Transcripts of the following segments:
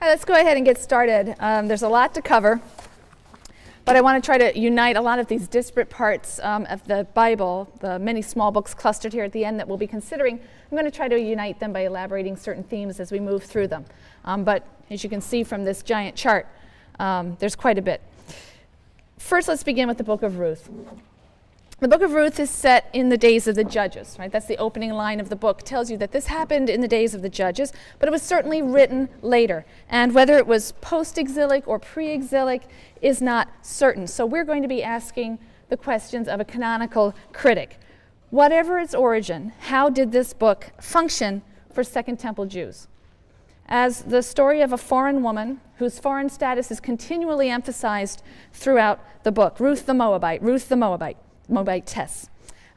All right, let's go ahead and get started. There's a lot to cover, but I want to try to unite a lot of these disparate parts of the Bible, the many small books clustered here at the end that we'll be considering. I'm going to try to unite them by elaborating certain themes as we move through them. But as you can see from this giant chart, there's quite a bit. First, let's begin with the Book of Ruth. The Book of Ruth is set in the days of the judges, right? That's the opening line of the book. It tells you that this happened in the days of the judges, but it was certainly written later. And whether it was post-exilic or pre-exilic is not certain. So we're going to be asking the questions of a canonical critic. Whatever its origin, how did this book function for Second Temple Jews? As the story of a foreign woman whose foreign status is continually emphasized throughout the book. Ruth the Moabitess.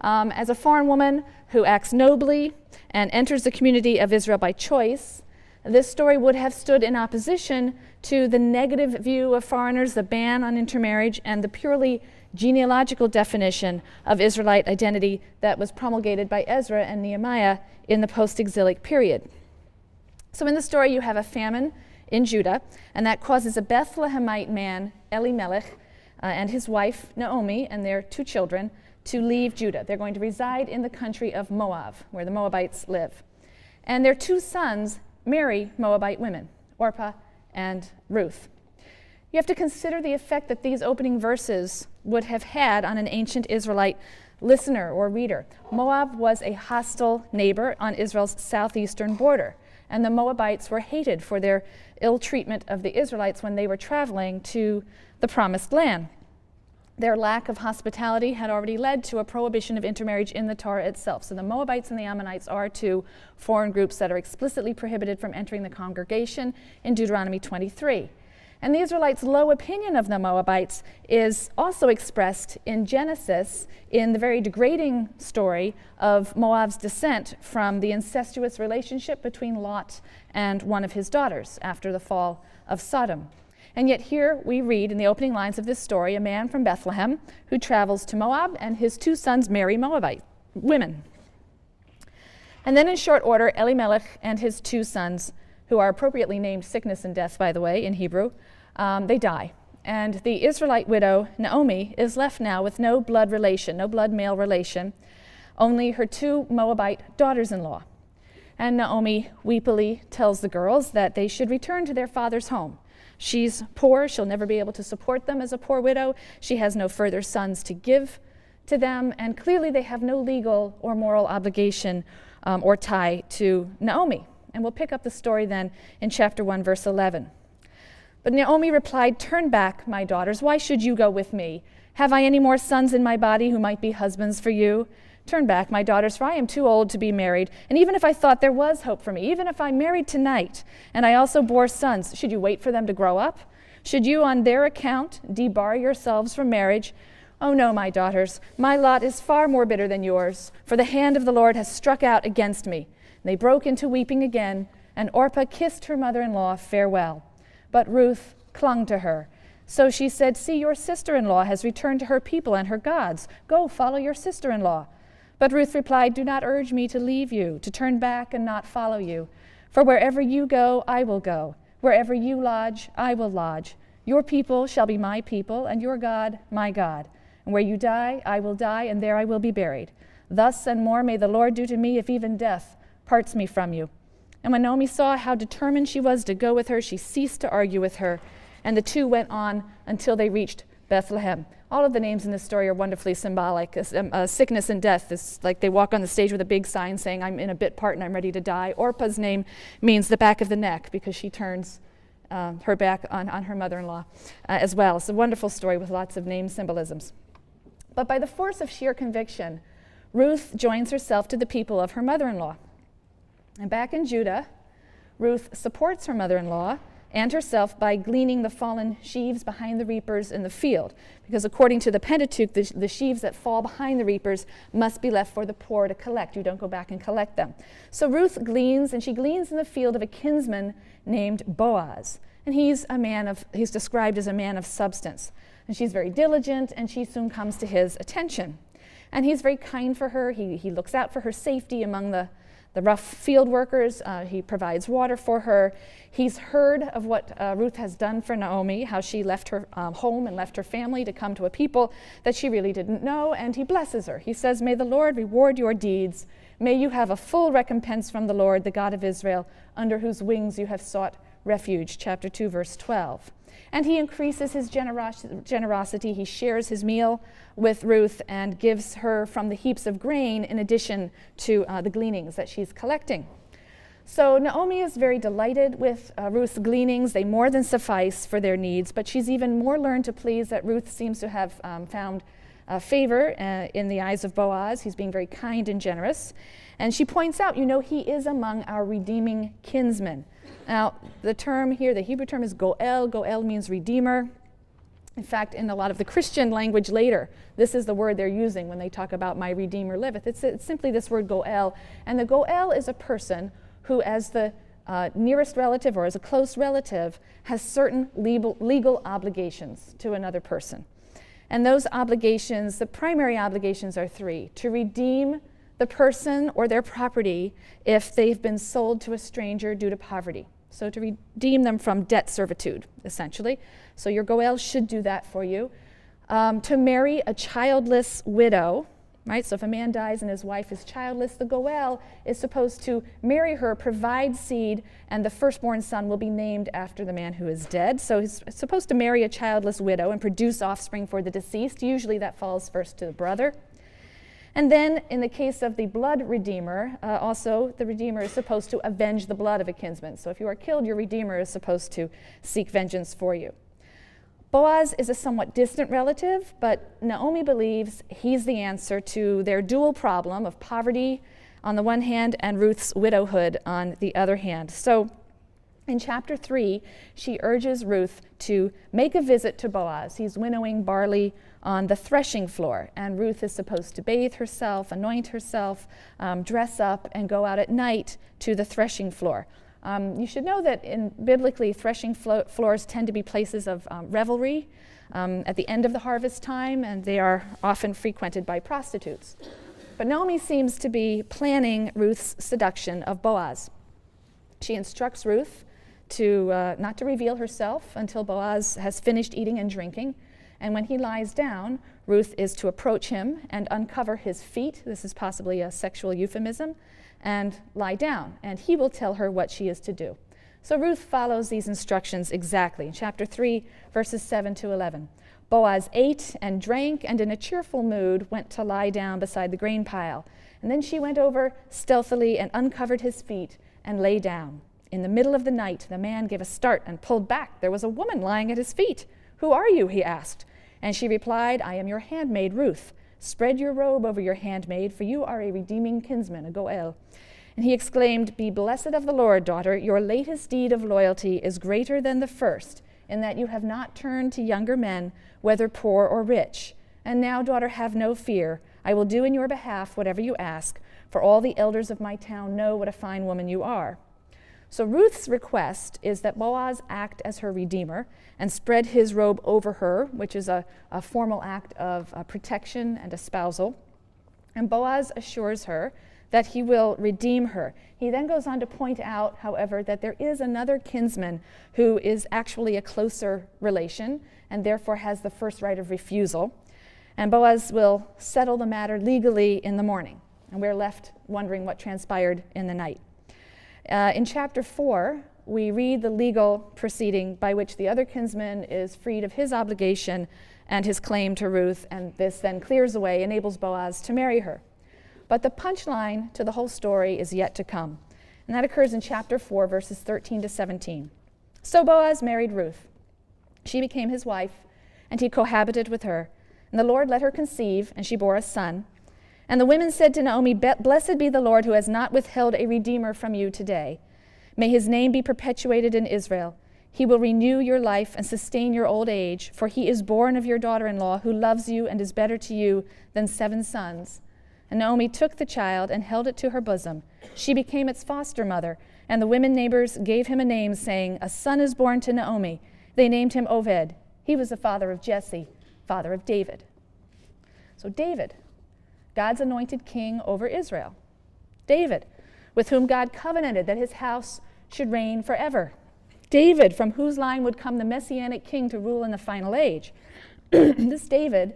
As a foreign woman who acts nobly and enters the community of Israel by choice, this story would have stood in opposition to the negative view of foreigners, the ban on intermarriage, and the purely genealogical definition of Israelite identity that was promulgated by Ezra and Nehemiah in the post-exilic period. So in the story you have a famine in Judah, and that causes a Bethlehemite man, Elimelech, and his wife, Naomi, and their 2 children, to leave Judah. They're going to reside in the country of Moab, where the Moabites live. And their 2 sons marry Moabite women, Orpah and Ruth. You have to consider the effect that these opening verses would have had on an ancient Israelite listener or reader. Moab was a hostile neighbor on Israel's southeastern border, and the Moabites were hated for their ill treatment of the Israelites when they were traveling to the Promised Land. Their lack of hospitality had already led to a prohibition of intermarriage in the Torah itself. So the Moabites and the Ammonites are 2 foreign groups that are explicitly prohibited from entering the congregation in Deuteronomy 23. And the Israelites' low opinion of the Moabites is also expressed in Genesis in the very degrading story of Moab's descent from the incestuous relationship between Lot and one of his daughters after the fall of Sodom. And yet here we read in the opening lines of this story a man from Bethlehem who travels to Moab, and his 2 sons marry Moabite women. And then in short order, Elimelech and his 2 sons, who are appropriately named Sickness and Death, by the way, in Hebrew, they die. And the Israelite widow, Naomi, is left now with no blood relation, no blood male relation, only her 2 Moabite daughters-in-law. And Naomi weepily tells the girls that they should return to their father's home. She's poor. She'll never be able to support them as a poor widow. She has no further sons to give to them, and clearly they have no legal or moral obligation or tie to Naomi. And we'll pick up the story then in chapter 1, verse 11. But Naomi replied, "Turn back, my daughters. Why should you go with me? Have I any more sons in my body who might be husbands for you? Turn back, my daughters, for I am too old to be married. And even if I thought there was hope for me, even if I married tonight, and I also bore sons, should you wait for them to grow up? Should you, on their account, debar yourselves from marriage? Oh no, my daughters, my lot is far more bitter than yours, for the hand of the Lord has struck out against me." And they broke into weeping again, and Orpah kissed her mother-in-law farewell. But Ruth clung to her. So she said, "See, your sister-in-law has returned to her people and her gods. Go, follow your sister-in-law." But Ruth replied, "Do not urge me to leave you, to turn back and not follow you. For wherever you go, I will go. Wherever you lodge, I will lodge. Your people shall be my people, and your God, my God. And where you die, I will die, and there I will be buried. Thus and more may the Lord do to me if even death parts me from you." And when Naomi saw how determined she was to go with her, she ceased to argue with her, and the 2 went on until they reached Bethlehem. All of the names in this story are wonderfully symbolic. Sickness and death is like they walk on the stage with a big sign saying, "I'm in a bit part and I'm ready to die." Orpah's name means the back of the neck because she turns her back on her mother-in-law as well. It's a wonderful story with lots of name symbolisms. But by the force of sheer conviction, Ruth joins herself to the people of her mother-in-law. And back in Judah, Ruth supports her mother-in-law and herself by gleaning the fallen sheaves behind the reapers in the field. Because according to the Pentateuch, the sheaves that fall behind the reapers must be left for the poor to collect. You don't go back and collect them. So Ruth gleans, and she gleans in the field of a kinsman named Boaz. And he's described as a man of substance. And she's very diligent, and she soon comes to his attention. And he's very kind for her. He looks out for her safety among the the rough field workers. He provides water for her. He's heard of what Ruth has done for Naomi, how she left her home and left her family to come to a people that she really didn't know, and he blesses her. He says, "May the Lord reward your deeds. May you have a full recompense from the Lord, the God of Israel, under whose wings you have sought refuge," chapter 2, verse 12. And he increases his generosity. He shares his meal with Ruth and gives her from the heaps of grain in addition to the gleanings that she's collecting. So Naomi is very delighted with Ruth's gleanings. They more than suffice for their needs, but she's even more learned to please that Ruth seems to have found favor in the eyes of Boaz. He's being very kind and generous. And she points out, he is among our redeeming kinsmen. Now, the term here, the Hebrew term is goel. Goel means redeemer. In fact, in a lot of the Christian language later, this is the word they're using when they talk about my Redeemer liveth. It's simply this word goel. And the goel is a person who, as the nearest relative or as a close relative, has certain legal obligations to another person. And those obligations, the primary obligations are three: to redeem the person or their property if they've been sold to a stranger due to poverty. So to redeem them from debt servitude, essentially. So your goel should do that for you. To marry a childless widow, right? So if a man dies and his wife is childless, the goel is supposed to marry her, provide seed, and the firstborn son will be named after the man who is dead. So he's supposed to marry a childless widow and produce offspring for the deceased. Usually that falls first to the brother. And then in the case of the blood redeemer, also the redeemer is supposed to avenge the blood of a kinsman. So if you are killed, your redeemer is supposed to seek vengeance for you. Boaz is a somewhat distant relative, but Naomi believes he's the answer to their dual problem of poverty on the one hand and Ruth's widowhood on the other hand. So in chapter 3, she urges Ruth to make a visit to Boaz. He's winnowing barley on the threshing floor, and Ruth is supposed to bathe herself, anoint herself, dress up, and go out at night to the threshing floor. You should know that biblically, threshing floors tend to be places of revelry at the end of the harvest time, and they are often frequented by prostitutes. But Naomi seems to be planning Ruth's seduction of Boaz. She instructs Ruth to not to reveal herself until Boaz has finished eating and drinking. And when he lies down, Ruth is to approach him and uncover his feet. This is possibly a sexual euphemism, and lie down, and he will tell her what she is to do. So Ruth follows these instructions exactly. In chapter 3, verses 7 to 11. Boaz ate and drank, and in a cheerful mood went to lie down beside the grain pile. And then she went over stealthily and uncovered his feet and lay down. In the middle of the night, the man gave a start and pulled back. There was a woman lying at his feet. "Who are you?" he asked. And she replied, "I am your handmaid, Ruth. Spread your robe over your handmaid, for you are a redeeming kinsman, a goel." And he exclaimed, "Be blessed of the Lord, daughter. Your latest deed of loyalty is greater than the first, in that you have not turned to younger men, whether poor or rich. And now, daughter, have no fear. I will do in your behalf whatever you ask, for all the elders of my town know what a fine woman you are." So Ruth's request is that Boaz act as her redeemer and spread his robe over her, which is a formal act of protection and espousal. And Boaz assures her that he will redeem her. He then goes on to point out, however, that there is another kinsman who is actually a closer relation and therefore has the first right of refusal. And Boaz will settle the matter legally in the morning. And we're left wondering what transpired in the night. In chapter 4, we read the legal proceeding by which the other kinsman is freed of his obligation and his claim to Ruth, and this then clears away, enables Boaz to marry her. But the punchline to the whole story is yet to come, and that occurs in chapter 4, verses 13 to 17. So Boaz married Ruth. She became his wife, and he cohabited with her. And the Lord let her conceive, and she bore a son. And the women said to Naomi, "Blessed be the Lord who has not withheld a redeemer from you today. May his name be perpetuated in Israel. He will renew your life and sustain your old age, for he is born of your daughter-in-law, who loves you and is better to you than 7 sons." And Naomi took the child and held it to her bosom. She became its foster mother, and the women neighbors gave him a name, saying, "A son is born to Naomi." They named him Oved. He was the father of Jesse, father of David. So David, God's anointed king over Israel. David with whom God covenanted that his house should reign forever. David, from whose line would come the Messianic king to rule in the final age. This David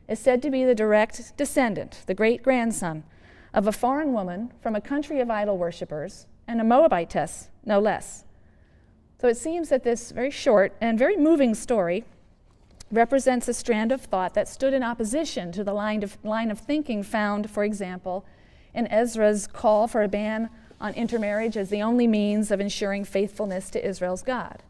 is said to be the direct descendant, the great-grandson, of a foreign woman from a country of idol worshippers and a Moabitess, no less. So it seems that this very short and very moving story represents a strand of thought that stood in opposition to the line of thinking found, for example, in Ezra's call for a ban on intermarriage as the only means of ensuring faithfulness to Israel's God.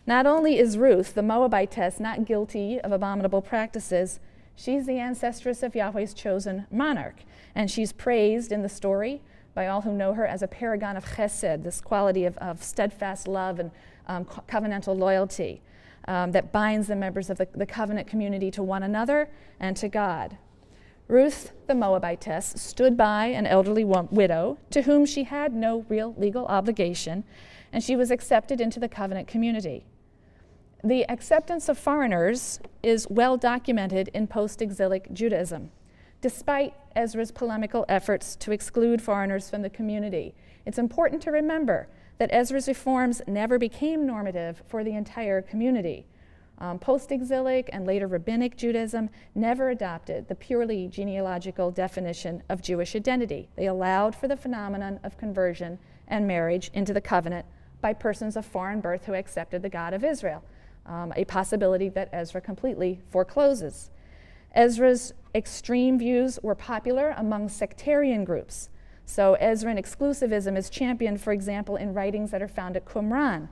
Not only is Ruth, the Moabitess, not guilty of abominable practices, she's the ancestress of Yahweh's chosen monarch, and she's praised in the story by all who know her as a paragon of chesed, this quality of steadfast love and covenantal loyalty that binds the members of the covenant community to one another and to God. Ruth, the Moabitess, stood by an elderly widow to whom she had no real legal obligation, and she was accepted into the covenant community. The acceptance of foreigners is well documented in post-exilic Judaism, despite Ezra's polemical efforts to exclude foreigners from the community. It's important to remember that Ezra's reforms never became normative for the entire community. Post-exilic and later rabbinic Judaism never adopted the purely genealogical definition of Jewish identity. They allowed for the phenomenon of conversion and marriage into the covenant by persons of foreign birth who accepted the God of Israel, a possibility that Ezra completely forecloses. Ezra's extreme views were popular among sectarian groups. So Ezran exclusivism is championed, for example, in writings that are found at Qumran.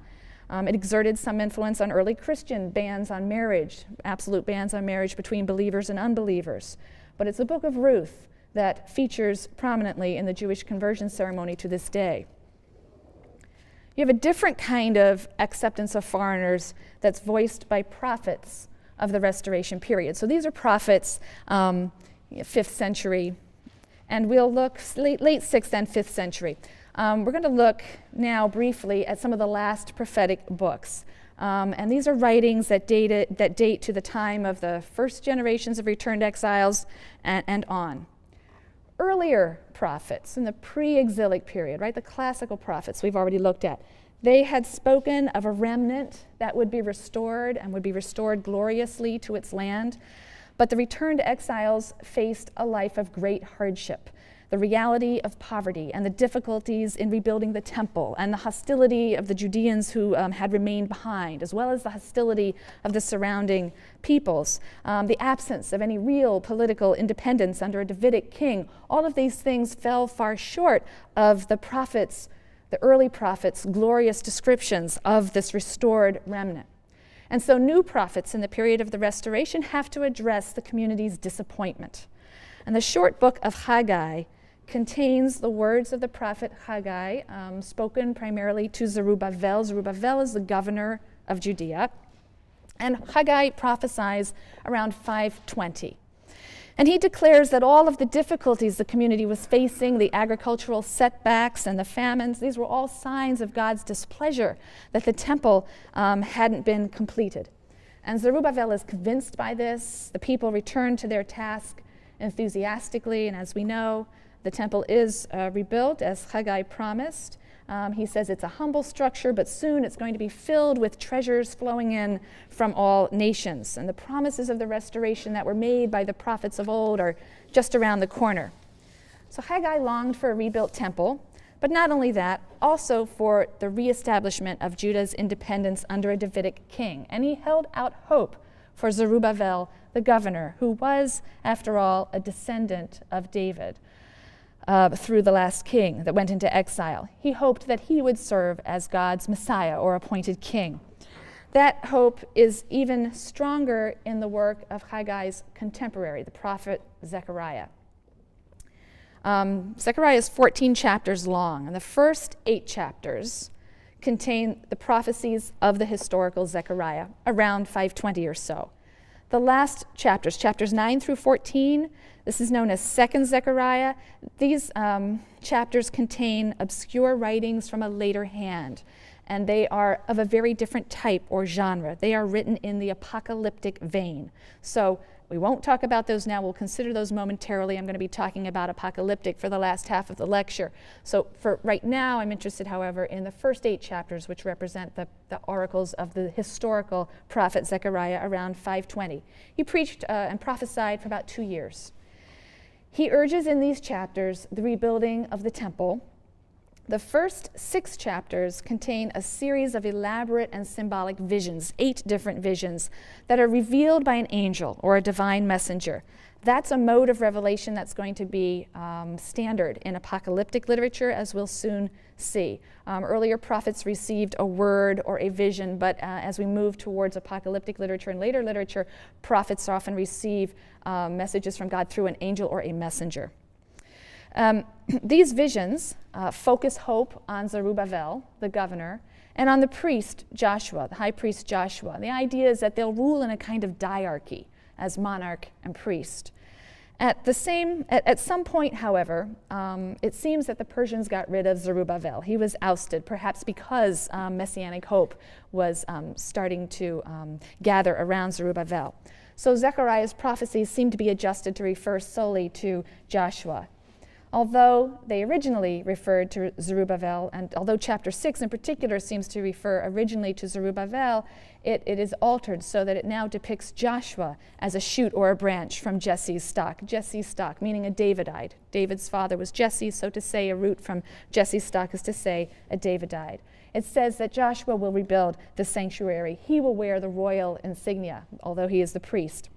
It exerted some influence on early Christian bans on marriage, absolute bans on marriage between believers and unbelievers. But it's the Book of Ruth that features prominently in the Jewish conversion ceremony to this day. You have a different kind of acceptance of foreigners that's voiced by prophets of the Restoration period. So these are prophets, 5th century, and we'll look late 6th and 5th century. We're going to look now briefly at some of the last prophetic books. And these are writings that date to the time of the first generations of returned exiles and on. Earlier prophets in the pre-exilic period, right, the classical prophets we've already looked at, they had spoken of a remnant that would be restored and would be restored gloriously to its land. But the returned exiles faced a life of great hardship, the reality of poverty and the difficulties in rebuilding the temple and the hostility of the Judeans who had remained behind, as well as the hostility of the surrounding peoples, the absence of any real political independence under a Davidic king. All of these things fell far short of the early prophets' glorious descriptions of this restored remnant. And so new prophets in the period of the Restoration have to address the community's disappointment. And the short book of Haggai contains the words of the prophet Haggai, spoken primarily to Zerubbabel. Zerubbabel is the governor of Judea. And Haggai prophesies around 520. And he declares that all of the difficulties the community was facing, the agricultural setbacks and the famines, these were all signs of God's displeasure that the temple hadn't been completed. And Zerubbabel is convinced by this. The people return to their task enthusiastically, and as we know, the temple is rebuilt as Haggai promised. He says it's a humble structure, but soon it's going to be filled with treasures flowing in from all nations. And the promises of the restoration that were made by the prophets of old are just around the corner. So Haggai longed for a rebuilt temple, but not only that, also for the reestablishment of Judah's independence under a Davidic king. And he held out hope for Zerubbabel, the governor, who was, after all, a descendant of David. Through the last king that went into exile. He hoped that he would serve as God's Messiah or appointed king. That hope is even stronger in the work of Haggai's contemporary, the prophet Zechariah. Zechariah is 14 chapters long, and the first 8 chapters contain the prophecies of the historical Zechariah, around 520 or so. The last chapters, chapters 9 through 14, this is known as Second Zechariah. These chapters contain obscure writings from a later hand. and they are of a very different type or genre. They are written in the apocalyptic vein. So we won't talk about those now. We'll consider those momentarily. I'm going to be talking about apocalyptic for the last half of the lecture. So for right now, I'm interested, however, in the first 8 chapters, which represent the oracles of the historical prophet Zechariah around 520. He preached and prophesied for about 2 years. He urges in these chapters the rebuilding of the temple. The first 6 chapters contain a series of elaborate and symbolic visions, 8 different visions, that are revealed by an angel or a divine messenger. That's a mode of revelation that's going to be standard in apocalyptic literature, as we'll soon see. Earlier prophets received a word or a vision, but as we move towards apocalyptic literature and later literature, prophets often receive messages from God through an angel or a messenger. These visions focus hope on Zerubbabel, the governor, and on the priest Joshua, the high priest Joshua. The idea is that they'll rule in a kind of diarchy as monarch and priest. At some point, however, it seems that the Persians got rid of Zerubbabel. He was ousted, perhaps because messianic hope was starting to gather around Zerubbabel. So Zechariah's prophecies seem to be adjusted to refer solely to Joshua. Although they originally referred to Zerubbabel, and although chapter 6 in particular seems to refer originally to Zerubbabel, it is altered so that it now depicts Joshua as a shoot or a branch from Jesse's stock. Jesse's stock, meaning a Davidite. David's father was Jesse, so to say a root from Jesse's stock is to say a Davidite. It says that Joshua will rebuild the sanctuary. He will wear the royal insignia, although he is the priest.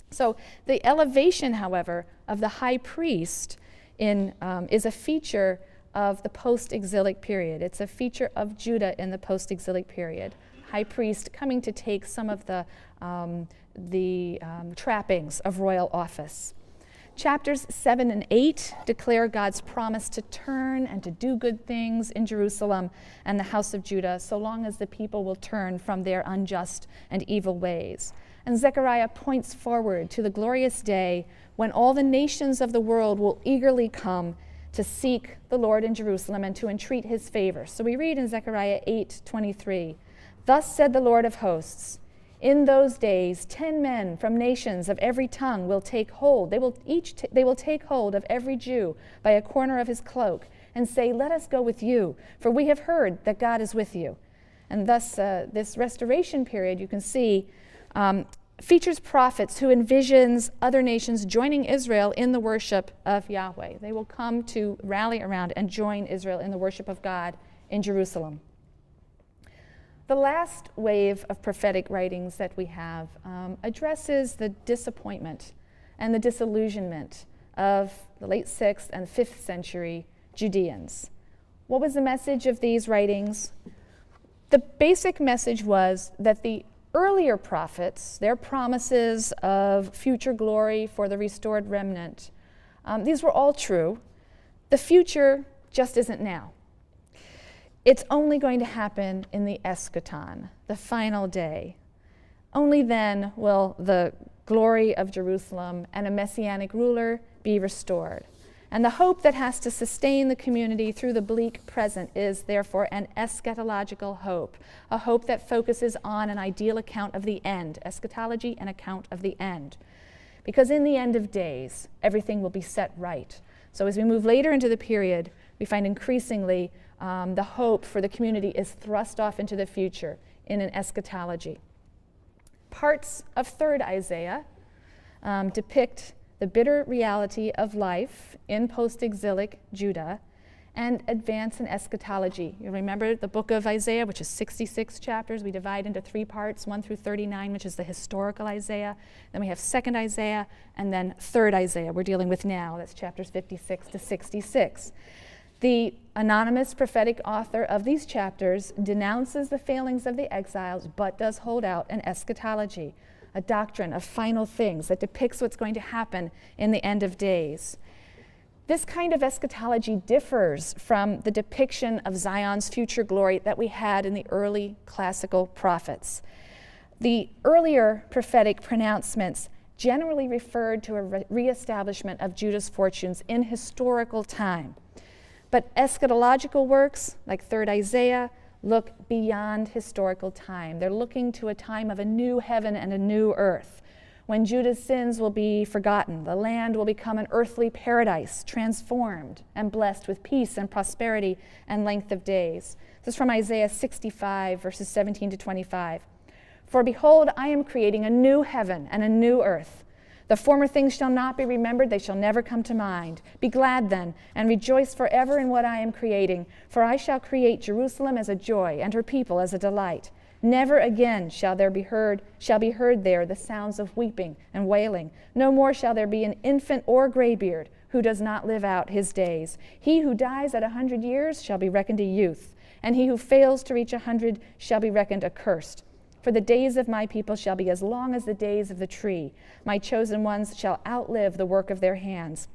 So the elevation, however, of the high priest is a feature of the post-exilic period. It's a feature of Judah in the post-exilic period. High priest coming to take some of the trappings of royal office. Chapters 7 and 8 declare God's promise to turn and to do good things in Jerusalem and the house of Judah, so long as the people will turn from their unjust and evil ways. And Zechariah points forward to the glorious day when all the nations of the world will eagerly come to seek the Lord in Jerusalem and to entreat his favor. So we read in Zechariah 8:23, "Thus said the Lord of hosts, in those days 10 men from nations of every tongue will take hold. They will take hold of every Jew by a corner of his cloak and say, 'Let us go with you, for we have heard that God is with you.'" And thus this restoration period, you can see, features prophets who envisions other nations joining Israel in the worship of Yahweh. They will come to rally around and join Israel in the worship of God in Jerusalem. The last wave of prophetic writings that we have addresses the disappointment and the disillusionment of the late 6th and 5th century Judeans. What was the message of these writings? The basic message was that the earlier prophets, their promises of future glory for the restored remnant, these were all true. The future just isn't now. It's only going to happen in the eschaton, the final day. Only then will the glory of Jerusalem and a messianic ruler be restored. And the hope that has to sustain the community through the bleak present is therefore an eschatological hope, a hope that focuses on an ideal account of the end, eschatology, an account of the end. Because in the end of days, everything will be set right. So as we move later into the period, we find increasingly the hope for the community is thrust off into the future in an eschatology. Parts of 3rd Isaiah depict the bitter reality of life in post-exilic Judah and advance in eschatology. You remember the book of Isaiah, which is 66 chapters. We divide into 3 parts, 1 through 39, which is the historical Isaiah. Then we have 2nd Isaiah, and then 3rd Isaiah we're dealing with now. That's chapters 56 to 66. The anonymous prophetic author of these chapters denounces the failings of the exiles, but does hold out an eschatology, a doctrine of final things that depicts what's going to happen in the end of days. This kind of eschatology differs from the depiction of Zion's future glory that we had in the early classical prophets. The earlier prophetic pronouncements generally referred to a reestablishment of Judah's fortunes in historical time. But eschatological works like 3rd Isaiah, look beyond historical time. They're looking to a time of a new heaven and a new earth, when Judah's sins will be forgotten. The land will become an earthly paradise, transformed and blessed with peace and prosperity and length of days. This is from Isaiah 65, verses 17 to 25. For behold, I am creating a new heaven and a new earth. The former things shall not be remembered, they shall never come to mind. Be glad then, and rejoice forever in what I am creating. For I shall create Jerusalem as a joy, and her people as a delight. Never again shall be heard there the sounds of weeping and wailing. No more shall there be an infant or graybeard who does not live out his days. He who dies at 100 years shall be reckoned a youth, and he who fails to reach 100 shall be reckoned accursed. For the days of my people shall be as long as the days of the tree. My chosen ones shall outlive the work of their hands.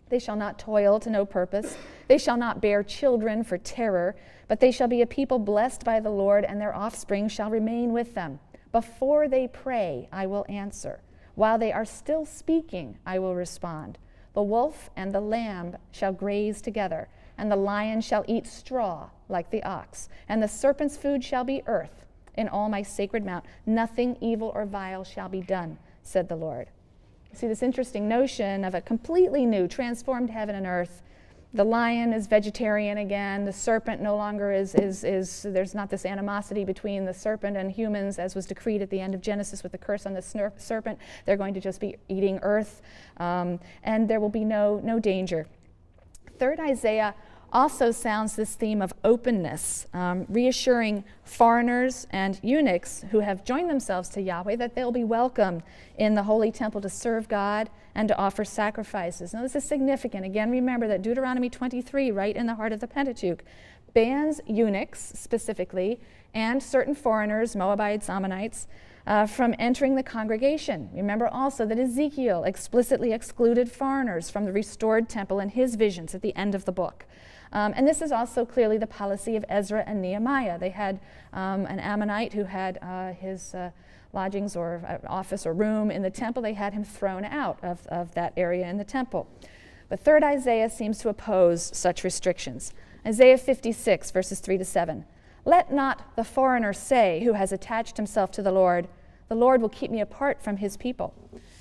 They shall not toil to no purpose. They shall not bear children for terror, but they shall be a people blessed by the Lord, and their offspring shall remain with them. Before they pray, I will answer. While they are still speaking, I will respond. The wolf and the lamb shall graze together, and the lion shall eat straw like the ox, and the serpent's food shall be earth. In all my sacred mount, nothing evil or vile shall be done, said the Lord. You see this interesting notion of a completely new, transformed heaven and earth. The lion is vegetarian again. The serpent no longer is there's not this animosity between the serpent and humans as was decreed at the end of Genesis with the curse on the serpent. They're going to just be eating earth, and there will be no danger. Third Isaiah also sounds this theme of openness, reassuring foreigners and eunuchs who have joined themselves to Yahweh that they'll be welcomed in the holy temple to serve God and to offer sacrifices. Now this is significant. Again, remember that Deuteronomy 23, right in the heart of the Pentateuch, bans eunuchs specifically and certain foreigners, Moabites, Ammonites, from entering the congregation. Remember also that Ezekiel explicitly excluded foreigners from the restored temple in his visions at the end of the book. And this is also clearly the policy of Ezra and Nehemiah. They had an Ammonite who had his lodgings or office or room in the temple. They had him thrown out of that area in the temple. But third Isaiah seems to oppose such restrictions. Isaiah 56, verses 3 to 7. Let not the foreigner say who has attached himself to the Lord will keep me apart from his people.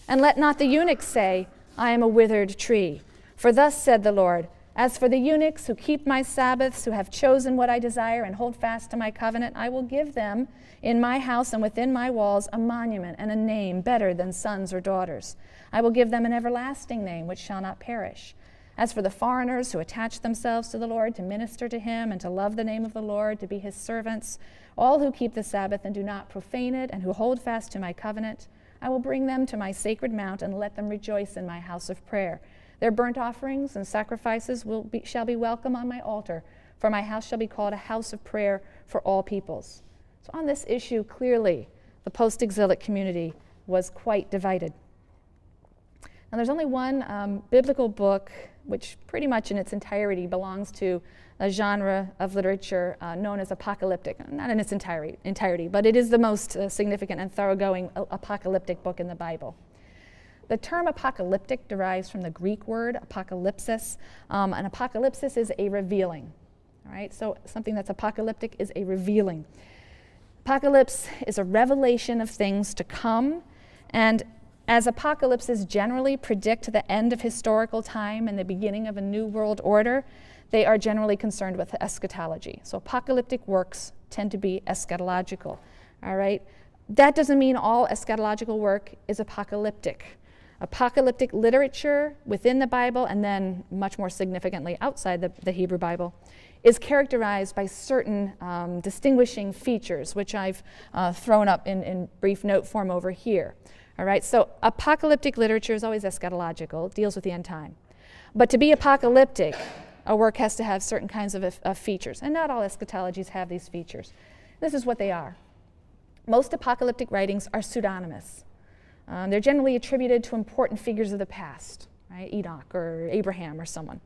And let not the eunuch say, I am a withered tree. For thus said the Lord, as for the eunuchs who keep my Sabbaths, who have chosen what I desire and hold fast to my covenant, I will give them in my house and within my walls a monument and a name better than sons or daughters. I will give them an everlasting name which shall not perish. As for the foreigners who attach themselves to the Lord to minister to him and to love the name of the Lord, to be his servants, all who keep the Sabbath and do not profane it and who hold fast to my covenant, I will bring them to my sacred mount and let them rejoice in my house of prayer. Their burnt offerings and sacrifices shall be welcome on my altar, for my house shall be called a house of prayer for all peoples. So on this issue, clearly, the post-exilic community was quite divided. Now there's only one biblical book which pretty much in its entirety belongs to a genre of literature known as apocalyptic. Not in its entirety, but it is the most significant and thoroughgoing apocalyptic book in the Bible. The term apocalyptic derives from the Greek word apocalypsis. And apocalypsis is a revealing. All right, so something that's apocalyptic is a revealing. Apocalypse is a revelation of things to come, and as apocalypses generally predict the end of historical time and the beginning of a new world order, they are generally concerned with eschatology. So apocalyptic works tend to be eschatological. All right, that doesn't mean all eschatological work is apocalyptic. Apocalyptic literature within the Bible, and then much more significantly outside the Hebrew Bible, is characterized by certain distinguishing features, which I've thrown up in brief note form over here. All right, so apocalyptic literature is always eschatological, deals with the end time. But to be apocalyptic, a work has to have certain kinds of features, and not all eschatologies have these features. This is what they are. Most apocalyptic writings are pseudonymous. They're generally attributed to important figures of the past, right? Enoch or Abraham or someone.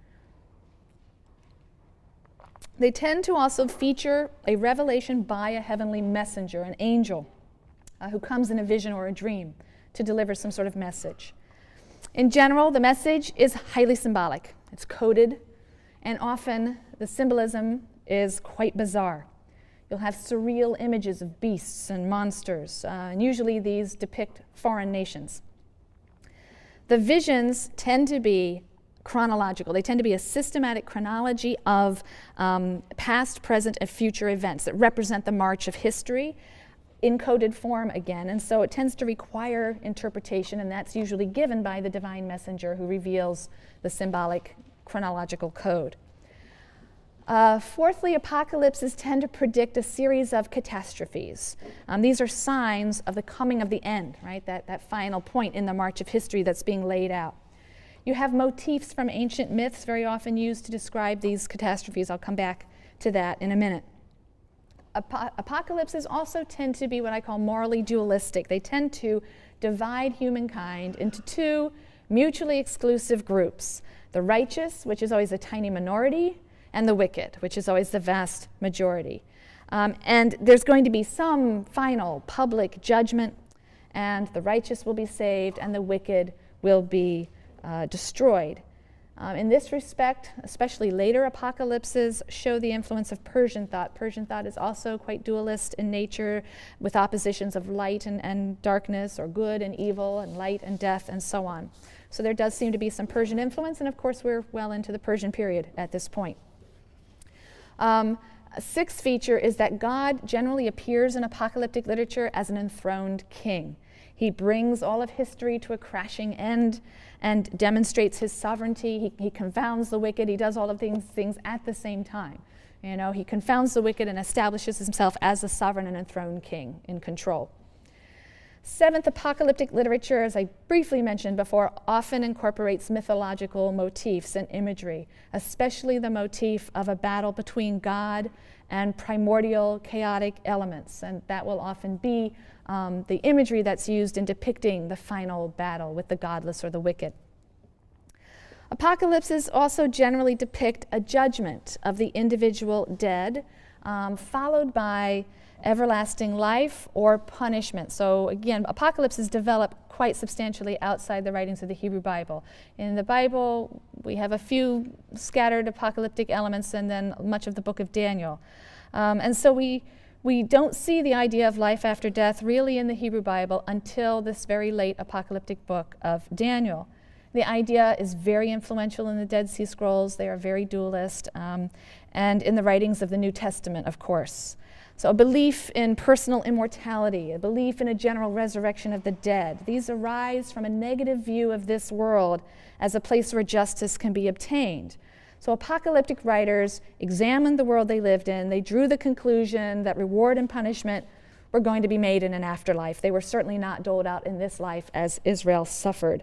They tend to also feature a revelation by a heavenly messenger, an angel, who comes in a vision or a dream to deliver some sort of message. In general, the message is highly symbolic. It's coded, and often the symbolism is quite bizarre. You'll have surreal images of beasts and monsters, and usually these depict foreign nations. The visions tend to be chronological. They tend to be a systematic chronology of past, present, and future events that represent the march of history in coded form again, and so it tends to require interpretation, and that's usually given by the divine messenger who reveals the symbolic chronological code. Fourthly, apocalypses tend to predict a series of catastrophes. These are signs of the coming of the end, right? That final point in the march of history that's being laid out. You have motifs from ancient myths very often used to describe these catastrophes. I'll come back to that in a minute. Apocalypses also tend to be what I call morally dualistic. They tend to divide humankind into two mutually exclusive groups: the righteous, which is always a tiny minority, and the wicked, which is always the vast majority. And there's going to be some final public judgment, and the righteous will be saved, and the wicked will be destroyed. In this respect, especially later apocalypses show the influence of Persian thought. Persian thought is also quite dualist in nature, with oppositions of light and darkness, or good and evil, and light and death, and so on. So there does seem to be some Persian influence, and of course we're well into the Persian period at this point. A sixth feature is that God generally appears in apocalyptic literature as an enthroned king. He brings all of history to a crashing end and demonstrates his sovereignty. He confounds the wicked. He does all of these things at the same time. You know, he confounds the wicked and establishes himself as the sovereign and enthroned king in control. Seventh, apocalyptic literature, as I briefly mentioned before, often incorporates mythological motifs and imagery, especially the motif of a battle between God and primordial chaotic elements, and that will often be the imagery that's used in depicting the final battle with the godless or the wicked. Apocalypses also generally depict a judgment of the individual dead, followed by everlasting life or punishment. So again, apocalypses develop quite substantially outside the writings of the Hebrew Bible. In the Bible, we have a few scattered apocalyptic elements, and then much of the book of Daniel. And so we don't see the idea of life after death really in the Hebrew Bible until this very late apocalyptic book of Daniel. The idea is very influential in the Dead Sea Scrolls. They are very dualist, and in the writings of the New Testament, of course. So a belief in personal immortality, a belief in a general resurrection of the dead, these arise from a negative view of this world as a place where justice can be obtained. So apocalyptic writers examined the world they lived in. They drew the conclusion that reward and punishment were going to be made in an afterlife. They were certainly not doled out in this life as Israel suffered.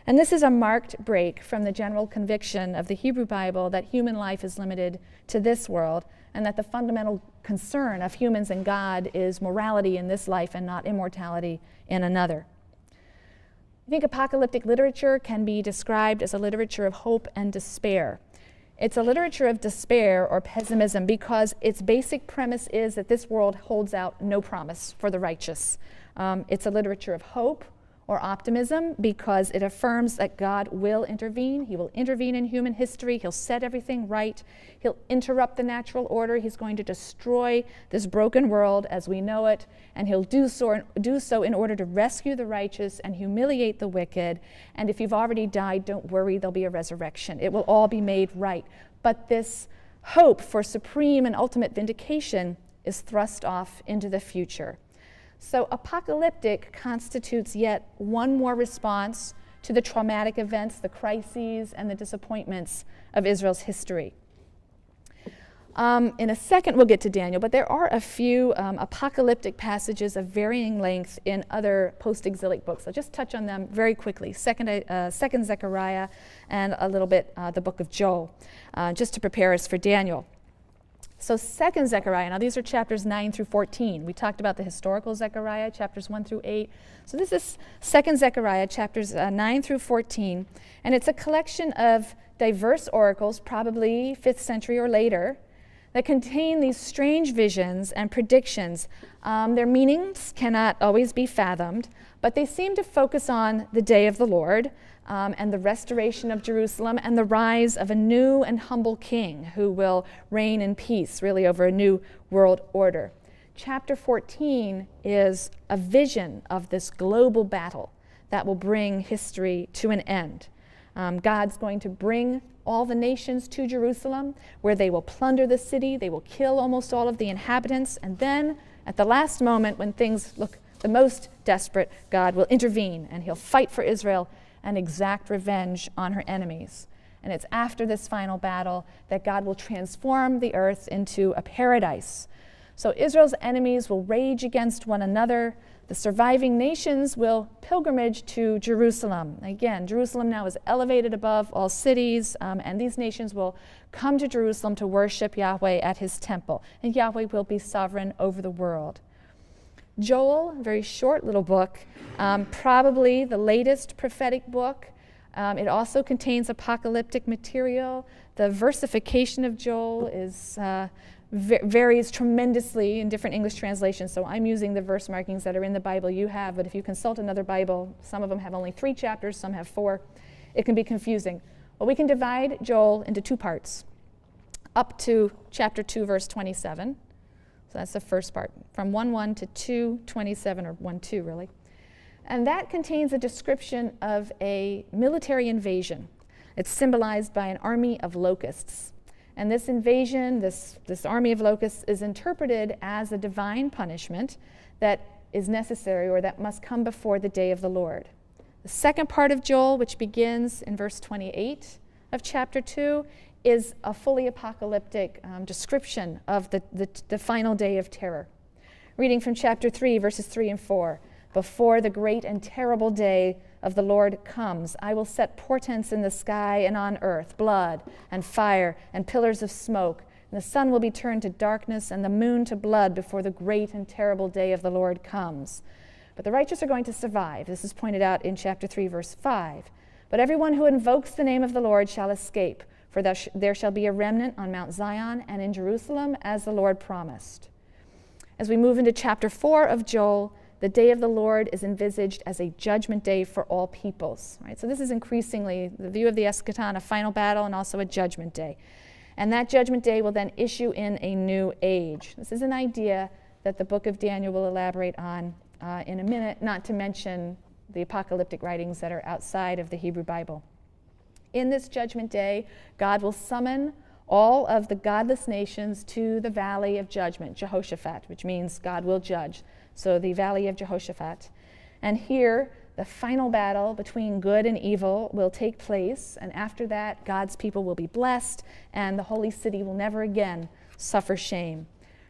And this is a marked break from the general conviction of the Hebrew Bible that human life is limited to this world, and that the fundamental concern of humans and God is morality in this life and not immortality in another. I think apocalyptic literature can be described as a literature of hope and despair. It's a literature of despair or pessimism because its basic premise is that this world holds out no promise for the righteous. It's a literature of hope or optimism because it affirms that God will intervene. He will intervene in human history. He'll set everything right. He'll interrupt the natural order. He's going to destroy this broken world as we know it, and he'll do so in order to rescue the righteous and humiliate the wicked. And if you've already died, don't worry, there'll be a resurrection. It will all be made right. But this hope for supreme and ultimate vindication is thrust off into the future. So apocalyptic constitutes yet one more response to the traumatic events, the crises, and the disappointments of Israel's history. In a second, we'll get to Daniel, but there are a few apocalyptic passages of varying length in other post-exilic books. I'll just touch on them very quickly. Second Zechariah, and a little bit the book of Joel, just to prepare us for Daniel. So 2nd Zechariah, now these are chapters 9 through 14. We talked about the historical Zechariah, chapters 1 through 8. So this is 2nd Zechariah, chapters 9 through 14. And it's a collection of diverse oracles, probably 5th century or later, that contain these strange visions and predictions. Their meanings cannot always be fathomed, but they seem to focus on the day of the Lord, and the restoration of Jerusalem and the rise of a new and humble king who will reign in peace, really over a new world order. Chapter 14 is a vision of this global battle that will bring history to an end. God's going to bring all the nations to Jerusalem, where they will plunder the city, they will kill almost all of the inhabitants, and then at the last moment when things look the most desperate, God will intervene and he'll fight for Israel and exact revenge on her enemies. And it's after this final battle that God will transform the earth into a paradise. So Israel's enemies will rage against one another. The surviving nations will pilgrimage to Jerusalem. Again, Jerusalem now is elevated above all cities, and these nations will come to Jerusalem to worship Yahweh at his temple. And Yahweh will be sovereign over the world. Joel, a very short little book, probably the latest prophetic book. It also contains apocalyptic material. The versification of Joel is varies tremendously in different English translations, so I'm using the verse markings that are in the Bible you have, but if you consult another Bible, some of them have only 3 chapters, some have 4. It can be confusing. Well, we can divide Joel into 2 parts, up to chapter 2, verse 27. So that's the first part, from 1:1 to 2:27, or 1:2 really. And that contains a description of a military invasion. It's symbolized by an army of locusts. And this invasion, this army of locusts, is interpreted as a divine punishment that is necessary or that must come before the day of the Lord. The second part of Joel, which begins in verse 28 of chapter 2, is a fully apocalyptic description of the final day of terror. Reading from chapter 3, verses 3 and 4. Before the great and terrible day of the Lord comes, I will set portents in the sky and on earth, blood and fire and pillars of smoke. And the sun will be turned to darkness and the moon to blood before the great and terrible day of the Lord comes. But the righteous are going to survive. This is pointed out in chapter 3, verse 5. But everyone who invokes the name of the Lord shall escape, for there shall be a remnant on Mount Zion and in Jerusalem, as the Lord promised. As we move into chapter 4 of Joel, the day of the Lord is envisaged as a judgment day for all peoples. Right? So this is increasingly the view of the eschaton, a final battle, and also a judgment day. And that judgment day will then issue in a new age. This is an idea that the book of Daniel will elaborate on in a minute, not to mention the apocalyptic writings that are outside of the Hebrew Bible. In this judgment day, God will summon all of the godless nations to the valley of judgment, Jehoshaphat, which means God will judge. So the valley of Jehoshaphat. And here, the final battle between good and evil will take place, and after that, God's people will be blessed, and the holy city will never again suffer shame.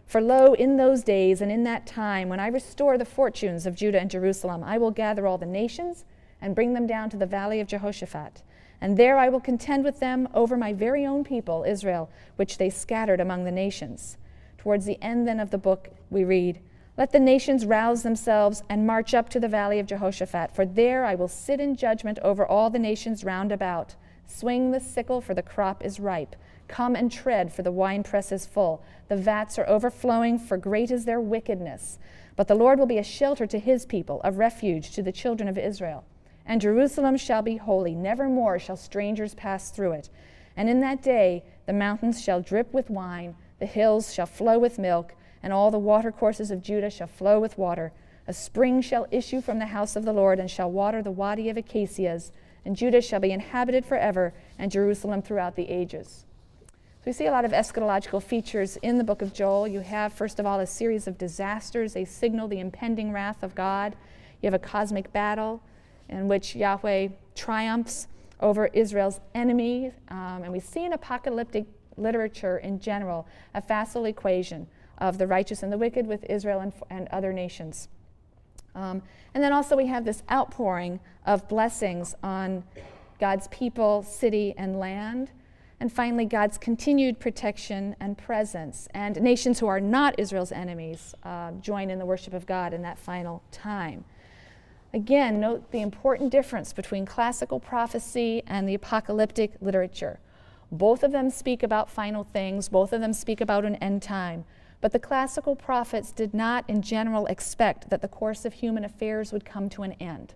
For lo, in those days and in that time, when I restore the fortunes of Judah and Jerusalem, I will gather all the nations and bring them down to the valley of Jehoshaphat. And there I will contend with them over my very own people, Israel, which they scattered among the nations. Towards the end then of the book, we read, let the nations rouse themselves and march up to the valley of Jehoshaphat, for there I will sit in judgment over all the nations round about. Swing the sickle, for the crop is ripe. Come and tread, for the winepress is full. The vats are overflowing, for great is their wickedness. But the Lord will be a shelter to his people, a refuge to the children of Israel. And Jerusalem shall be holy. Never more shall strangers pass through it. And in that day the mountains shall drip with wine, the hills shall flow with milk, and all the watercourses of Judah shall flow with water. A spring shall issue from the house of the Lord, and shall water the wadi of acacias, and Judah shall be inhabited forever, and Jerusalem throughout the ages. So we see a lot of eschatological features in the book of Joel. You have, first of all, a series of disasters. They signal the impending wrath of God. You have a cosmic battle in which Yahweh triumphs over Israel's enemies. And we see in apocalyptic literature in general a facile equation of the righteous and the wicked with Israel and other nations. And then also we have this outpouring of blessings on God's people, city, and land. And finally, God's continued protection and presence. And nations who are not Israel's enemies join in the worship of God in that final time. Again, note the important difference between classical prophecy and the apocalyptic literature. Both of them speak about final things. Both of them speak about an end time. But the classical prophets did not, in general, expect that the course of human affairs would come to an end.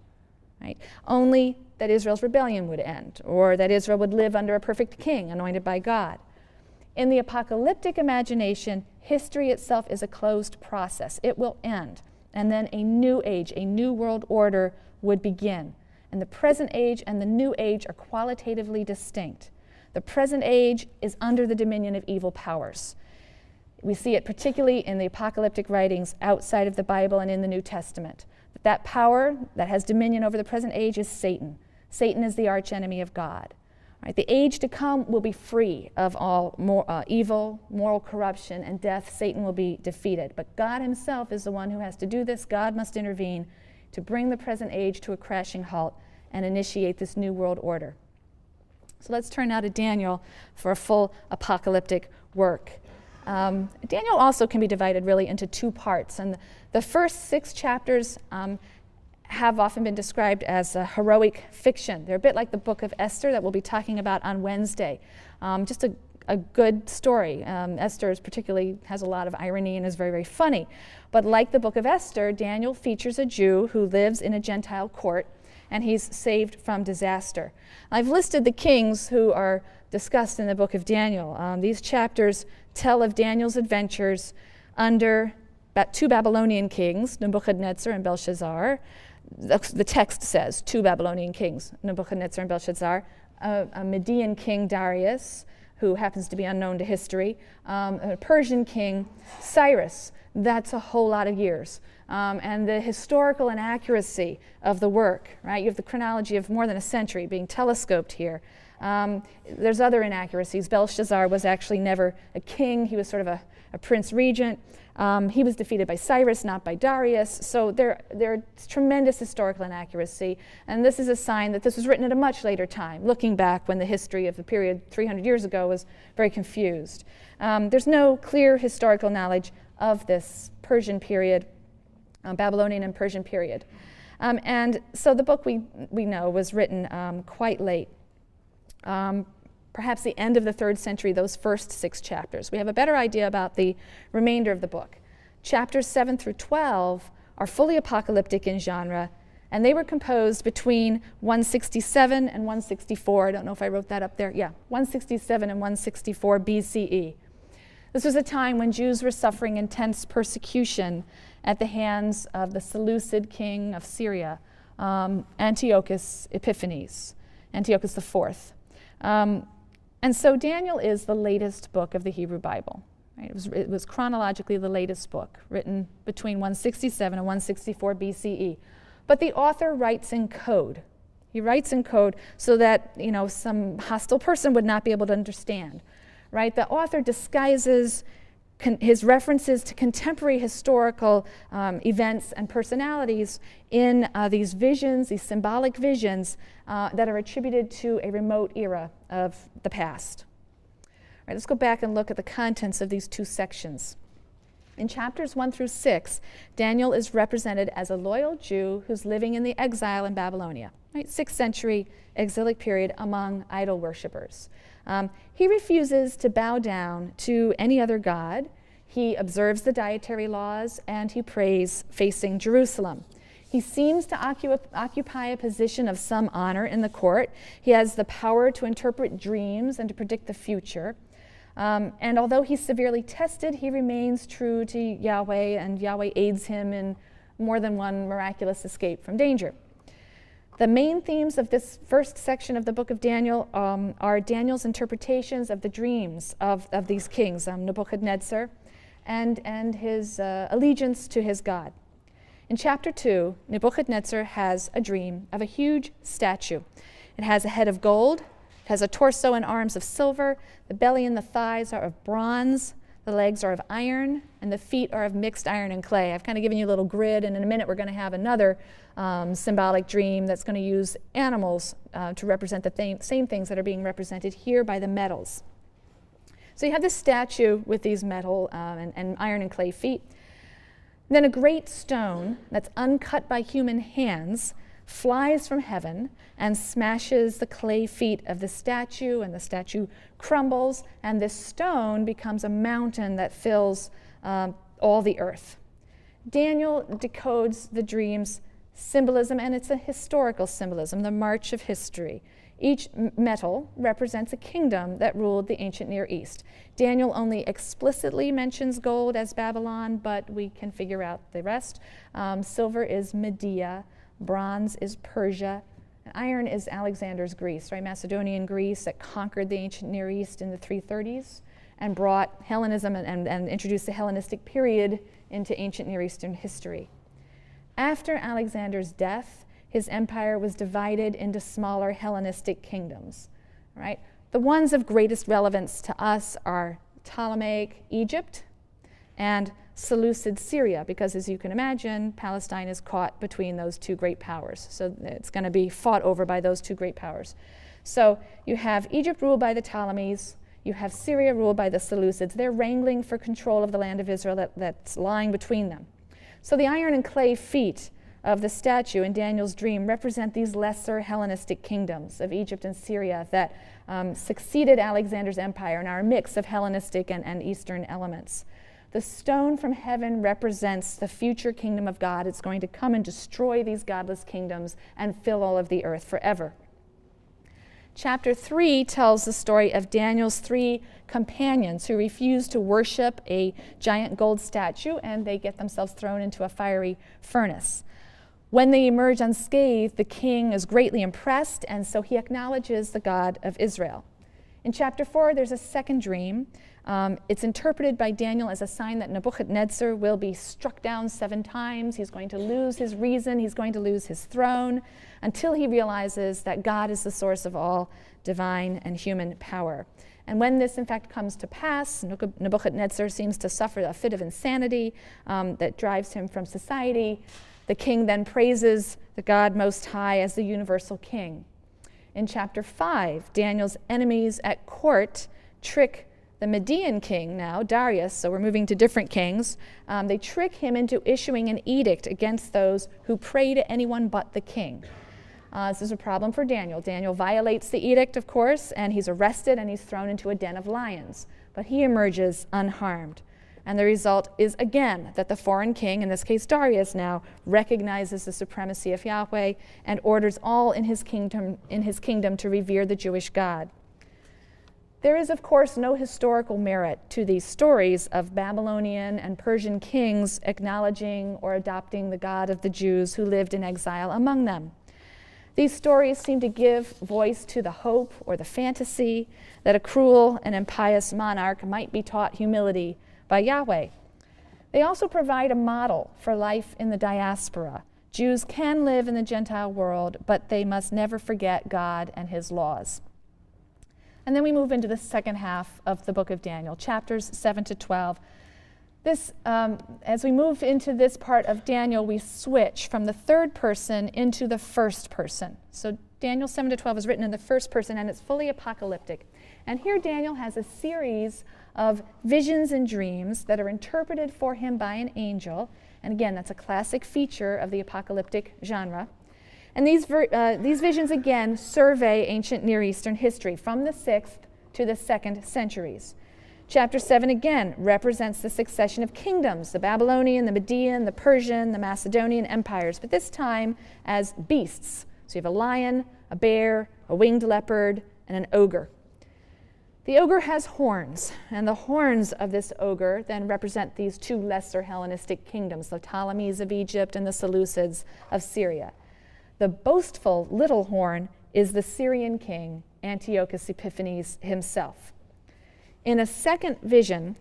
right? Only that Israel's rebellion would end, or that Israel would live under a perfect king anointed by God. In the apocalyptic imagination, history itself is a closed process. It will end, and then a new age, a new world order would begin. And the present age and the new age are qualitatively distinct. The present age is under the dominion of evil powers. We see it particularly in the apocalyptic writings outside of the Bible and in the New Testament. That power that has dominion over the present age is Satan. Satan is the archenemy of God. Right? The age to come will be free of all evil, moral corruption, and death. Satan will be defeated. But God himself is the one who has to do this. God must intervene to bring the present age to a crashing halt and initiate this new world order. So let's turn now to Daniel for a full apocalyptic work. Daniel also can be divided really into two parts. And the first 6 chapters have often been described as a heroic fiction. They're a bit like the Book of Esther that we'll be talking about on Wednesday. Just a good story. Esther particularly has a lot of irony and is very, very funny. But like the Book of Esther, Daniel features a Jew who lives in a Gentile court, and he's saved from disaster. I've listed the kings who are discussed in the book of Daniel. These chapters tell of Daniel's adventures under 2 Babylonian kings, Nebuchadnezzar and Belshazzar. The text says 2 Babylonian kings, Nebuchadnezzar and Belshazzar, a Median king, Darius, who happens to be unknown to history, a Persian king, Cyrus. That's a whole lot of years. And the historical inaccuracy of the work, right? You have the chronology of more than a century being telescoped here. There's other inaccuracies. Belshazzar was actually never a king. He was sort of a prince regent. He was defeated by Cyrus, not by Darius. So there's tremendous historical inaccuracy. And this is a sign that this was written at a much later time, looking back when the history of the period 300 years ago was very confused. There's no clear historical knowledge of this Persian period, Babylonian and Persian period. And so the book we know was written quite late. Perhaps the end of the 3rd century, those first 6 chapters. We have a better idea about the remainder of the book. Chapters 7 through 12 are fully apocalyptic in genre, and they were composed between 167 and 164. I don't know if I wrote that up there. Yeah, 167 and 164 BCE. This was a time when Jews were suffering intense persecution at the hands of the Seleucid king of Syria, Antiochus Epiphanes, Antiochus IV. And so Daniel is the latest book of the Hebrew Bible. Right? It was chronologically the latest book, written between 167 and 164 BCE. But the author writes in code. He writes in code so that some hostile person would not be able to understand. Right? The author disguises his references to contemporary historical events and personalities in these visions, these symbolic visions that are attributed to a remote era of the past. All right, let's go back and look at the contents of these 2 sections. In chapters 1 through 6, Daniel is represented as a loyal Jew who's living in the exile in Babylonia, right? 6th century exilic period among idol worshippers. He refuses to bow down to any other god. He observes the dietary laws, and he prays facing Jerusalem. He seems to occupy a position of some honor in the court. He has the power to interpret dreams and to predict the future. And although he's severely tested, he remains true to Yahweh, and Yahweh aids him in more than one miraculous escape from danger. The main themes of this first section of the book of Daniel are Daniel's interpretations of the dreams of these kings, Nebuchadnezzar, and his allegiance to his God. In chapter 2, Nebuchadnezzar has a dream of a huge statue. It has a head of gold, it has a torso and arms of silver, the belly and the thighs are of bronze, the legs are of iron, and the feet are of mixed iron and clay. I've kind of given you a little grid, and in a minute we're going to have another symbolic dream that's going to use animals to represent the same things that are being represented here by the metals. So you have this statue with these metal and iron and clay feet. Then a great stone that's uncut by human hands flies from heaven and smashes the clay feet of the statue, and the statue crumbles, and this stone becomes a mountain that fills all the earth. Daniel decodes the dreams symbolism, and it's a historical symbolism, the march of history. Each metal represents a kingdom that ruled the ancient Near East. Daniel only explicitly mentions gold as Babylon, but we can figure out the rest. Silver is Media, bronze is Persia, and iron is Alexander's Greece, right? Macedonian Greece that conquered the ancient Near East in the 330s and brought Hellenism and introduced the Hellenistic period into ancient Near Eastern history. After Alexander's death, his empire was divided into smaller Hellenistic kingdoms, right? The ones of greatest relevance to us are Ptolemaic Egypt and Seleucid Syria, because as you can imagine, Palestine is caught between those two great powers. So it's going to be fought over by those two great powers. So you have Egypt ruled by the Ptolemies, you have Syria ruled by the Seleucids. They're wrangling for control of the land of Israel that's lying between them. So the iron and clay feet of the statue in Daniel's dream represent these lesser Hellenistic kingdoms of Egypt and Syria that succeeded Alexander's empire and are a mix of Hellenistic and Eastern elements. The stone from heaven represents the future kingdom of God. It's going to come and destroy these godless kingdoms and fill all of the earth forever. Chapter 3 tells the story of Daniel's 3 companions who refuse to worship a giant gold statue, and they get themselves thrown into a fiery furnace. When they emerge unscathed, the king is greatly impressed, and so he acknowledges the God of Israel. In chapter 4, there's a second dream. It's interpreted by Daniel as a sign that Nebuchadnezzar will be struck down 7 times. He's going to lose his reason. He's going to lose his throne until he realizes that God is the source of all divine and human power. And when this, in fact, comes to pass, Nebuchadnezzar seems to suffer a fit of insanity that drives him from society. The king then praises the God Most High as the universal king. In chapter 5, Daniel's enemies at court trick the Median king now, Darius, so we're moving to different kings. They trick him into issuing an edict against those who pray to anyone but the king. This is a problem for Daniel. Daniel violates the edict, of course, and he's arrested and he's thrown into a den of lions. But he emerges unharmed. And the result is, again, that the foreign king, in this case Darius now, recognizes the supremacy of Yahweh and orders all in his kingdom to revere the Jewish God. There is, of course, no historical merit to these stories of Babylonian and Persian kings acknowledging or adopting the God of the Jews who lived in exile among them. These stories seem to give voice to the hope or the fantasy that a cruel and impious monarch might be taught humility by Yahweh. They also provide a model for life in the diaspora. Jews can live in the Gentile world, but they must never forget God and his laws. And then we move into the second half of the book of Daniel, chapters 7 to 12. As we move into this part of Daniel, we switch from the third person into the first person. So Daniel 7 to 12 is written in the first person, and it's fully apocalyptic. And here Daniel has a series of visions and dreams that are interpreted for him by an angel. And again, that's a classic feature of the apocalyptic genre. And these visions, again, survey ancient Near Eastern history from the 6th to the 2nd centuries. Chapter 7, again, represents the succession of kingdoms, the Babylonian, the Median, the Persian, the Macedonian empires, but this time as beasts. So you have a lion, a bear, a winged leopard, and an ogre. The ogre has horns, and the horns of this ogre then represent these 2 lesser Hellenistic kingdoms, the Ptolemies of Egypt and the Seleucids of Syria. The boastful little horn is the Syrian king, Antiochus Epiphanes himself. In a second vision,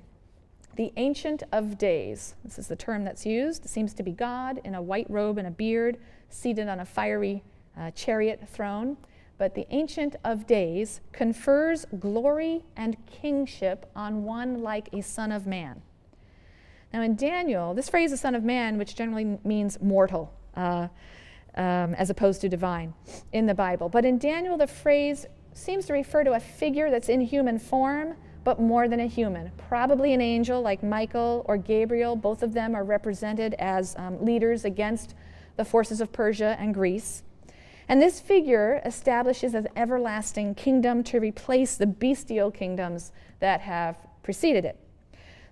the Ancient of Days, this is the term that's used, seems to be God in a white robe and a beard, seated on a fiery chariot throne. But the Ancient of Days confers glory and kingship on one like a son of man. Now in Daniel, this phrase, a son of man, which generally means mortal, as opposed to divine in the Bible. But in Daniel, the phrase seems to refer to a figure that's in human form, but more than a human. Probably an angel like Michael or Gabriel. Both of them are represented as leaders against the forces of Persia and Greece. And this figure establishes an everlasting kingdom to replace the bestial kingdoms that have preceded it.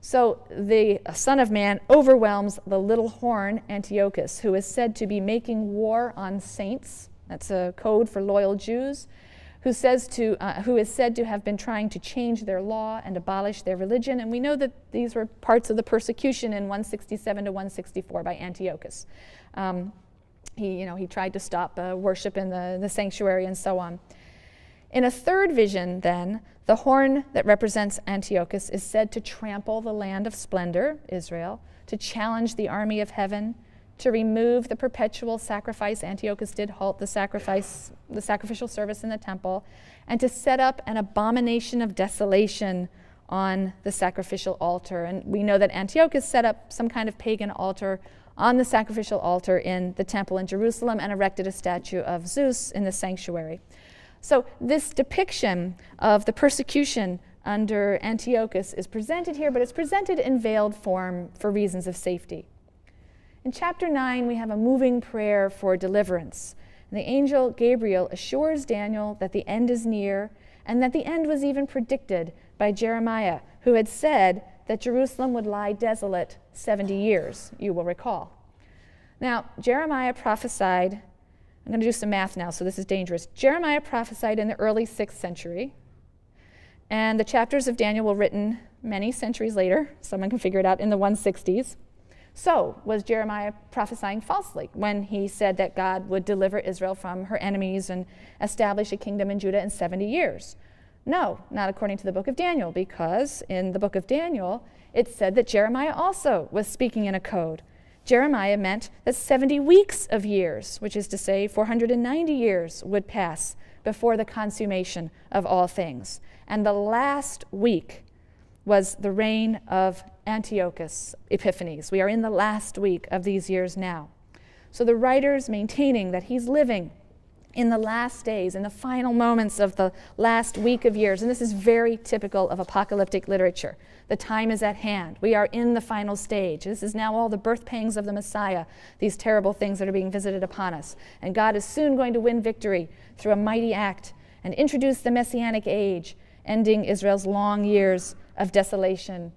So the Son of Man overwhelms the little horn, Antiochus, who is said to be making war on saints. That's a code for loyal Jews, who is said to have been trying to change their law and abolish their religion. And we know that these were parts of the persecution in 167 to 164 by Antiochus. He tried to stop worship in the sanctuary and so on. In a third vision, then, the horn that represents Antiochus is said to trample the land of splendor, Israel, to challenge the army of heaven, to remove the perpetual sacrifice. Antiochus did halt the sacrificial service in the temple, and to set up an abomination of desolation on the sacrificial altar. And we know that Antiochus set up some kind of pagan altar on the sacrificial altar in the temple in Jerusalem and erected a statue of Zeus in the sanctuary. So this depiction of the persecution under Antiochus is presented here, but it's presented in veiled form for reasons of safety. In chapter 9, we have a moving prayer for deliverance. And the angel Gabriel assures Daniel that the end is near, and that the end was even predicted by Jeremiah, who had said that Jerusalem would lie desolate 70 years, you will recall. Now, Jeremiah prophesied, I'm going to do some math now, so this is dangerous. Jeremiah prophesied in the early 6th century, and the chapters of Daniel were written many centuries later. Someone can figure it out, in the 160s. So, was Jeremiah prophesying falsely when he said that God would deliver Israel from her enemies and establish a kingdom in Judah in 70 years? No, not according to the book of Daniel, because in the book of Daniel, it said that Jeremiah also was speaking in a code. Jeremiah meant that 70 weeks of years, which is to say 490 years, would pass before the consummation of all things. And the last week was the reign of Antiochus Epiphanes. We are in the last week of these years now. So the writer's maintaining that he's living in the last days, in the final moments of the last week of years. And this is very typical of apocalyptic literature. The time is at hand. We are in the final stage. This is now all the birth pangs of the Messiah, these terrible things that are being visited upon us. And God is soon going to win victory through a mighty act and introduce the Messianic age, ending Israel's long years of desolation.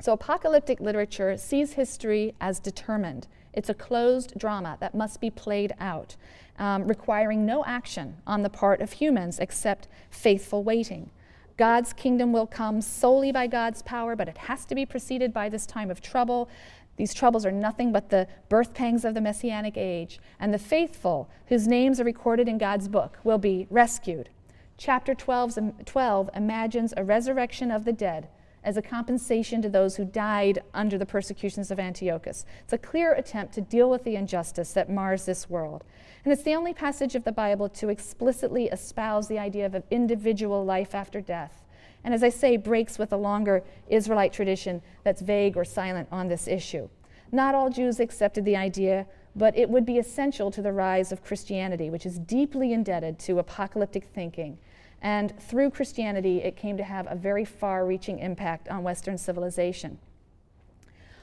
So apocalyptic literature sees history as determined. It's a closed drama that must be played out, requiring no action on the part of humans except faithful waiting. God's kingdom will come solely by God's power, but it has to be preceded by this time of trouble. These troubles are nothing but the birth pangs of the Messianic age, and the faithful, whose names are recorded in God's book, will be rescued. Chapter 12 imagines a resurrection of the dead as a compensation to those who died under the persecutions of Antiochus. It's a clear attempt to deal with the injustice that mars this world. And it's the only passage of the Bible to explicitly espouse the idea of an individual life after death. And as I say, breaks with a longer Israelite tradition that's vague or silent on this issue. Not all Jews accepted the idea, but it would be essential to the rise of Christianity, which is deeply indebted to apocalyptic thinking. And through Christianity, it came to have a very far-reaching impact on Western civilization.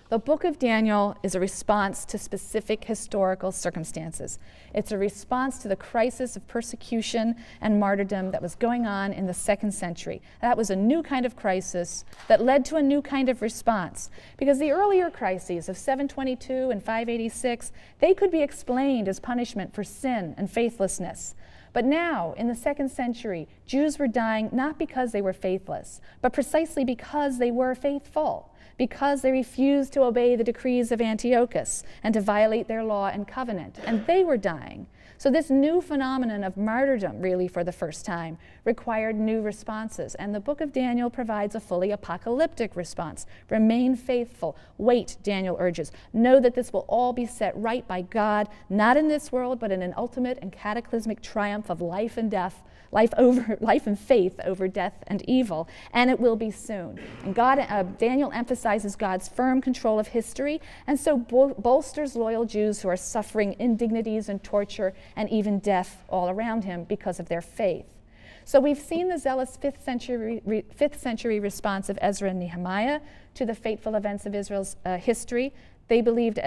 The book of Daniel is a response to specific historical circumstances. It's a response to the crisis of persecution and martyrdom that was going on in the 2nd century. That was a new kind of crisis that led to a new kind of response. Because the earlier crises of 722 and 586, they could be explained as punishment for sin and faithlessness. But now, in the 2nd century, Jews were dying not because they were faithless, but precisely because they were faithful, because they refused to obey the decrees of Antiochus and to violate their law and covenant, and they were dying. So this new phenomenon of martyrdom, really for the first time, required new responses, and the book of Daniel provides a fully apocalyptic response. Remain faithful. Wait, Daniel urges. Know that this will all be set right by God, not in this world, but in an ultimate and cataclysmic triumph of life and death, life and faith over death and evil, and it will be soon. And Daniel emphasizes God's firm control of history, and so bolsters loyal Jews who are suffering indignities and torture and even death all around him because of their faith. So we've seen the zealous 5th century response of Ezra and Nehemiah to the fateful events of Israel's history. They believed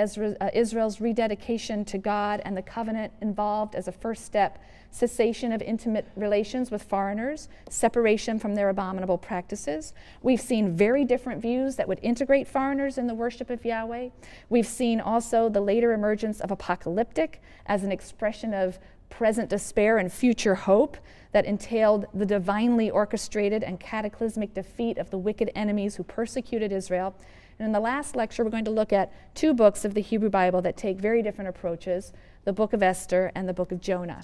Israel's rededication to God and the covenant involved, as a first step, cessation of intimate relations with foreigners, separation from their abominable practices. We've seen very different views that would integrate foreigners in the worship of Yahweh. We've seen also the later emergence of apocalyptic as an expression of present despair and future hope that entailed the divinely orchestrated and cataclysmic defeat of the wicked enemies who persecuted Israel. And in the last lecture, we're going to look at 2 books of the Hebrew Bible that take very different approaches, the Book of Esther and the Book of Jonah.